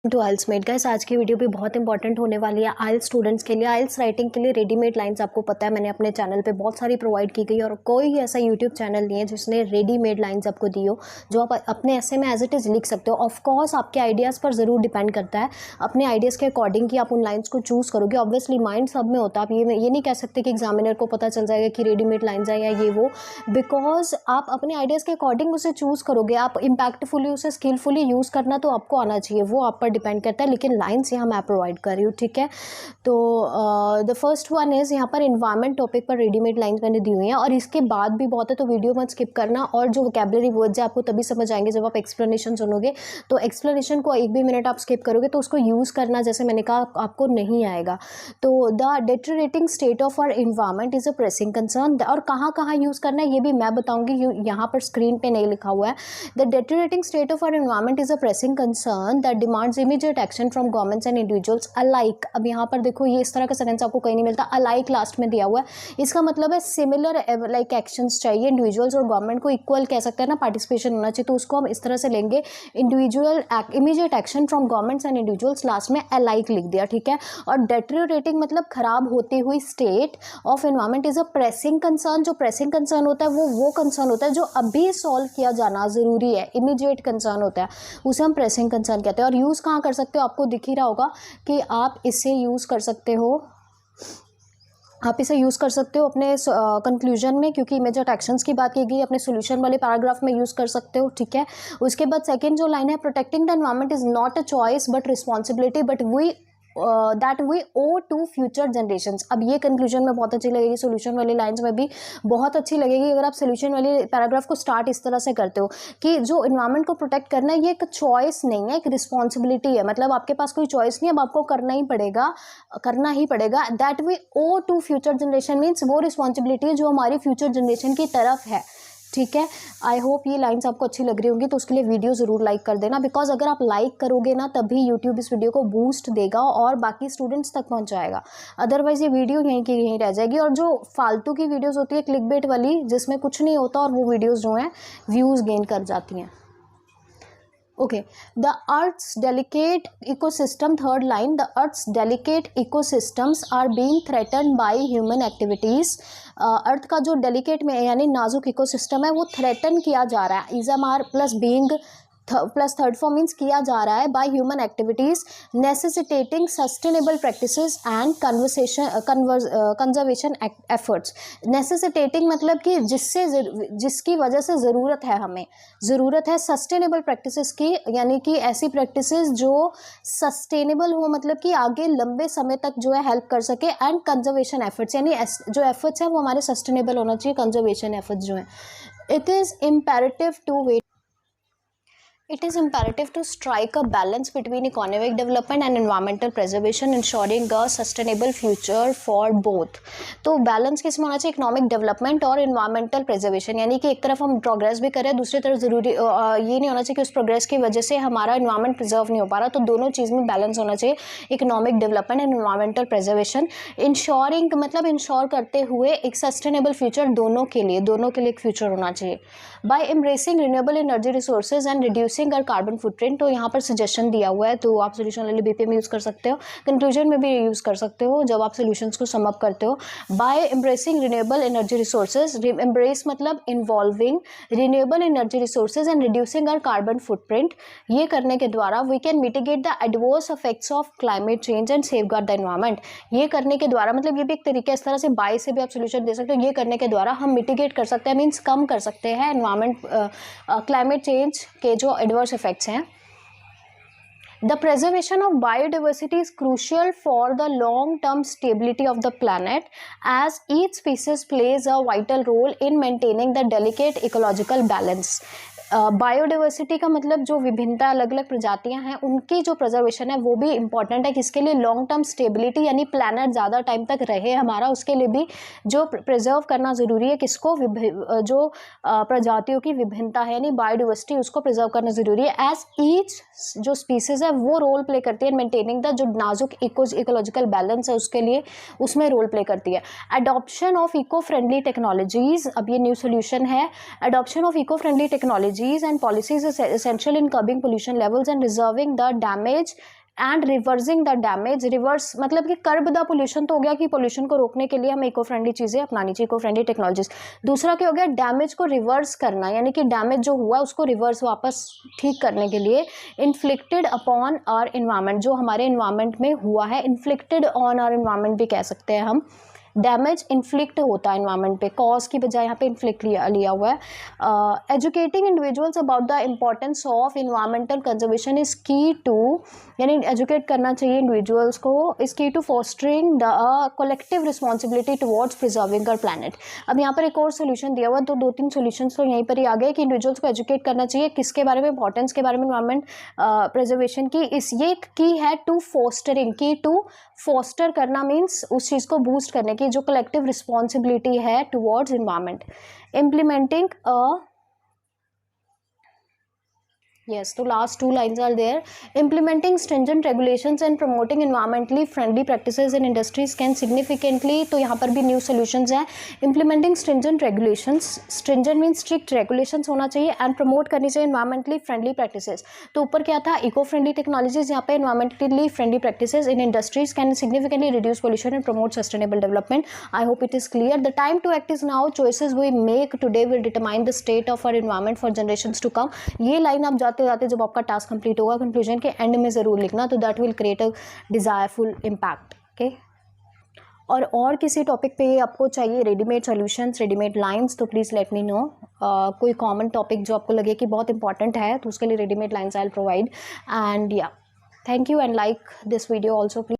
To IELTS met guys, आज की video भी बहुत इंपॉर्टेंट होने वाली है आइल्स स्टूडेंट्स के लिए। आइल्स राइटिंग के लिए रेडीमेड लाइंस आपको पता है मैंने अपने चैनल पे बहुत सारी प्रोवाइड की गई, और कोई ऐसा यूट्यूब चैनल नहीं है जिसने रेडीमेड लाइंस आपको दी हो जो आप अपने ऐसे में एज इट इज़ लिख सकते हो। ऑफकोर्स आपके आइडियाज़ पर ज़रूर डिपेंड करता है, अपने आइडियाज़ के अकॉर्डिंग कि आप उन लाइन्स को चूज़ करोगे। ऑब्वियसली माइंड सब में होता है, आप ये नहीं कह सकते कि एग्जामिनर को पता चल जाएगा कि रेडीमेड लाइन्स है या ये वो, बिकॉज आप अपने आइडियाज़ के अकॉर्डिंग उसे चूज़ करोगे। आप इम्पैक्टफुली उसे स्किलफुली यूज़ करना तो आपको आना चाहिए, वो आप पर डिपेंड करता है। लेकिन लाइन्स यहाँ मैं प्रोवाइड कर रही हूँ, ठीक है। तो द फर्स्ट वन इज़ यहाँ पर इन्वायरमेंट टॉपिक पर रेडीमेड लाइन्स मैंने दी हुई हैं, और इसके बाद भी बहुत है तो वीडियो मत स्किप करना। और जो वोकैबुलरी वर्ड्स है आपको तभी समझ आएंगे जब आप एक्सप्लेनेशन सुनोगे। तो एक्सप्लेनेशन को एक भी मिनट आप स्किप करोगे तो उसको यूज़ करना, जैसे मैंने कहा, आपको नहीं आएगा। तो the deteriorating state of our environment is a pressing concern, और कहाँ कहाँ यूज़ करना है ये भी मैं बताऊँगी, यहाँ पर स्क्रीन पर नहीं लिखा हुआ है। The deteriorating state of our environment is a pressing concern that demands immediate action from governments and individuals alike. अब यहाँ पर देखो, ये इस तरह का सेंटेंस आपको कहीं नहीं मिलता, अलाइक लास्ट में दिया हुआ है। इसका मतलब है सिमिलर लाइक एक्शंस चाहिए इंडिविजुअल्स और गवर्नमेंट को, इक्वल कह सकते हैं ना, पार्टिसिपेशन होना चाहिए। तो उसको हम इस तरह से लेंगे, individual immediate action from governments and individuals, last में अलाइक लिख दिया, ठीक है। और डेटेरियोरेटिंग मतलब खराब होती हुई state of environment is a pressing concern. जो प्रेसिंग कंसर्न होता है वो कंसर्न होता है जो अभी सॉल्व किया जाना जरूरी है, इमीडिएट कंसर्न होता है, उसे हम प्रेसिंग कंसर्न कहते हैं। और यूज़ कहाँ कर सकते हो, आपको दिख ही रहा होगा कि आप इसे यूज़ कर सकते हो, आप इसे यूज़ कर सकते हो अपने कंक्लूजन में, क्योंकि इमीडिएट एक्शंस की बात की गई, अपने सोल्यूशन वाले पैराग्राफ में यूज़ कर सकते हो, ठीक है। उसके बाद सेकंड जो लाइन है, protecting the environment is not a choice but responsibility but we that we owe to future generations. अब ये कंक्लूजन में बहुत अच्छी लगेगी, सोल्यूशन वाली लाइन्स में भी बहुत अच्छी लगेगी अगर आप सोल्यूशन वाली पैराग्राफ को स्टार्ट इस तरह से करते हो कि जो इन्वायरमेंट को प्रोटेक्ट करना है ये एक चॉइस नहीं है, एक रिस्पॉन्सिबिलिटी है। मतलब आपके पास कोई चॉइस नहीं है, अब आपको करना ही पड़ेगा। That we owe to future generation means वो रिस्पॉन्सिबिलिटी है जो हमारी फ्यूचर जनरेशन की तरफ है, ठीक है। आई होप ये लाइन्स आपको अच्छी लग रही होंगी, तो उसके लिए वीडियो ज़रूर लाइक कर देना, बिकॉज अगर आप लाइक करोगे ना तभी यूट्यूब इस वीडियो को बूस्ट देगा और बाकी स्टूडेंट्स तक पहुंचाएगा। अदरवाइज़ ये वीडियो यहीं की यहीं रह जाएगी। और जो फालतू की वीडियोज़ होती है क्लिकबेट वाली, जिसमें कुछ नहीं होता, और वो वीडियोज़ जो हैं व्यूज़ गेन कर जाती हैं। Okay, the Earth's delicate ecosystem, third line, the Earth's delicate ecosystems are being threatened by human activities. अर्थ का जो डेलिकेट में यानी नाजुक इकोसिस्टम है वो थ्रेटन किया जा रहा है, is plus being plus third form means किया जा रहा है by human activities necessitating sustainable practices and conservation efforts. Necessitating मतलब कि जिसकी वजह से हमें ज़रूरत है सस्टेनेबल प्रैक्टिसेस की, यानी कि ऐसी प्रैक्टिसेस जो सस्टेनेबल हो, मतलब कि आगे लंबे समय तक जो है हेल्प कर सके, एंड कंजर्वेशन एफर्ट्स यानी जो एफर्ट्स हैं वो हमारे सस्टेनेबल होना चाहिए, कंजर्वेशन एफर्ट्स जो हैं। It is imperative to strike a balance between economic development and environmental preservation, ensuring a sustainable future for both. तो बैलेंस किस में होना चाहिए, इकोनॉमिक डेवलपमेंट और एनवायरमेंटल प्रिजर्वेशन, यानी कि एक तरफ हम प्रोग्रेस भी करें, दूसरी तरफ ज़रूरी ये नहीं होना चाहिए कि उस प्रोग्रेस की वजह से हमारा एनवायरमेंट प्रिजर्व नहीं हो पा रहा। तो दोनों चीज़ में बैलेंस होना चाहिए, economic development and environmental preservation. Ensuring मतलब इंश्योर करते हुए एक सस्टेनेबल फ्यूचर, दोनों के लिए एक फ्यूचर होना चाहिए। By embracing renewable energy resources and reducing और कार्बन फुटप्रिंट। तो यहाँ पर सजेशन दिया हुआ है, तो आप सोल्यूशन वाले बीपीए में यूज़ कर सकते हो, कंक्लूजन में भी यूज़ कर सकते हो जब आप सोल्यूशंस को सम अप करते हो। By embracing renewable energy resources, embrace मतलब involving renewable energy resources and reducing और कार्बन फुटप्रिंट। ये करने के द्वारा we can mitigate the adverse effects of climate change and safeguard the environment. ये करने के द्वारा मतलब ये भी एक तरीका, इस तरह से बाय से भी आप सोल्यूशन दे सकते हो। ये करने के द्वारा हम मिटिगेट कर सकते हैं, मीन्स कम कर सकते हैं क्लाइमेट चेंज के जो एडवर्स इफेक्ट्स हैं। The preservation of biodiversity is crucial for the long-term stability of the planet, as each species plays a vital role in maintaining the delicate ecological balance. Biodiversity का मतलब जो विभिन्नता, अलग अलग प्रजातियां हैं, उनकी जो प्रिजर्वेशन है वो भी इंपॉर्टेंट है, किसके लिए, लॉन्ग टर्म स्टेबिलिटी, यानी प्लैनेट ज़्यादा टाइम तक रहे हमारा, उसके लिए भी जो प्रिजर्व करना ज़रूरी है। किसको, जो प्रजातियों की विभिन्नता है यानी बायोडाइवर्सिटी, उसको प्रिजर्व करना ज़रूरी है। एज ईच जो स्पीसीज़ है वो रोल प्ले करती है मेंटेनिंग द जो नाजुक इकोलॉजिकल बैलेंस है उसके लिए, उसमें रोल प्ले करती है। Adoption of eco friendly technologies, अब ये न्यू सोल्यूशन है, adoption of eco friendly technology strategies and policies is essential in curbing pollution levels and reserving the damage and reversing the damage. Reverse मतलब कि कर्ब the pollution तो हो गया कि pollution को रोकने के लिए हमें इको फ्रेंडली चीज़ें अपनानी चाहिए, इको फ्रेंडली टेक्नोलॉजीज. दूसरा क्या हो गया, डैमेज को रिवर्स करना, यानी कि डैमेज जो हुआ उसको रिवर्स वापस ठीक करने के लिए. इन्फ्लिक्टेड अपॉन आवर इन्वायरमेंट, जो हमारे इन्वायरमेंट में हुआ है, इन्फ्लिक्टेड ऑन आवर इन्वायरमेंट भी कह सकते हैं हम. डैमेज इन्फ्लिक्ट होता है इन्वायरमेंट पे, कॉज की बजाय यहाँ पे इन्फ्लिक्ट लिया हुआ है. Educating individuals about the importance of environmental conservation is key to, यानी एजुकेट करना चाहिए इंडिविजुअल्स को, is key to fostering the collective responsibility towards preserving our planet. अब यहाँ पर एक और सोल्यूशन दिया हुआ है, तो 2-3 सोल्यूशंस तो यहीं पर ही आ गए कि इंडिविजुअल्स को एजुकेट करना चाहिए किसके बारे में, इंपॉर्टेंस के बारे में इन्वायरमेंट प्रिजर्वेशन की. ये की है टू फॉस्टरिंग, की टू फॉस्टर करना मीन्स उस चीज़ को बूस्ट करने की जो कलेक्टिव रिस्पॉन्सिबिलिटी है towards environment. Implementing yes, so last 2 lines are there. Implementing stringent regulations and promoting environmentally friendly practices in industries can significantly, तो यहाँ पर भी new solutions हैं. Implementing stringent regulations, stringent means strict regulations होना चाहिए and promote करनी चाहिए environmentally friendly practices. तो ऊपर क्या था, eco friendly technologies, यहाँ पे environmentally friendly practices in industries can significantly reduce pollution and promote sustainable development. I hope it is clear. The time to act is now. Choices we make today will determine the state of our environment for generations to come. ये line आप जाते जाते जब आपका task complete होगा conclusion के end में ज़रूर लिखना, तो that will create a desireful impact. Okay, और किसी टॉपिक पे आपको चाहिए रेडीमेड सॉल्यूशंस, रेडीमेड लाइंस, तो प्लीज़ लेट मी नो. कोई कॉमन टॉपिक जो आपको लगे कि बहुत इंपॉर्टेंट है तो उसके लिए readymade lines I will provide. And yeah, thank you and like this video also please.